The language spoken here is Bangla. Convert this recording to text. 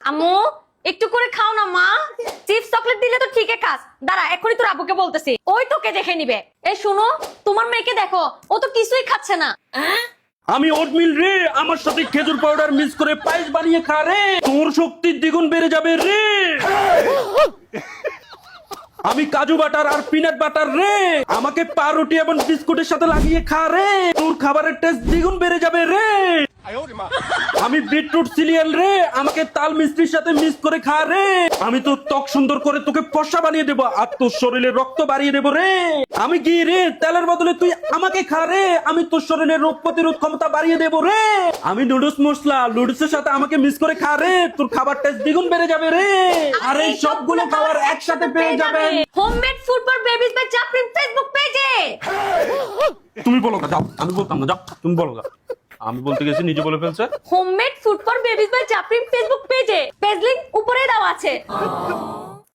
আম্মু একটু করে খাও না মা, চিপস চকলেট দিলে তো ঠিকই খাস। দাঁড়া এখনই তোর আব্বুকে বলতেছি, ওই তোকে দেখে নিবে। এই শুনো, তোমার মেয়েকে দেখো, ও তো কিছুই খাচ্ছে না। আমি ওটমিল রে, আমার সাথে খেজুর পাউডার মিক্স করে পায়েস বানিয়ে খা রে, তোর শক্তি দ্বিগুণ বেড়ে যাবে রে। আমি কাজু বাটার আর পিনাট বাটার রে, আমাকে পাউরুটি এবং বিস্কুটের সাথে লাগিয়ে খা রে, তোর খাবারের টেস্ট দ্বিগুণ বেড়ে যাবে রে। আমি বিটরুট সিরিয়াল রে, আমাকে তাল মিষ্টির সাথে মিক্স করে খা রে, আমি তোর ত্বক সুন্দর করে তোকে ফর্সা বানিয়ে দেবো আর তোর শরীরে রক্ত বাড়িয়ে দেবো রে। আমি কি রে, তেলের বদলে তুই আমাকে খা রে, আমি তোর শরীরে রোগ প্রতিরোধ ক্ষমতা বাড়িয়ে দেবো রে। আমি নুডলস মশলা, নুডলসের সাথে আমাকে মিক্স করে খা রে, তোর খাবার টেস্ট দ্বিগুণ বেড়ে যাবে রে। আর এই সবগুলো খাবার একসাথে পেয়ে যাবেন homemade food for babies by Jafrin Facebook পেজে। তুমি বলো না, যাও, আমি বলতাম না, যাও তুমি বলো না, আমি বলতে গেছি নিজে বলে ফেলছে। Homemade food for babies by Jafrin Facebook পেজে, পেজ লিংক উপরে দেওয়া আছে।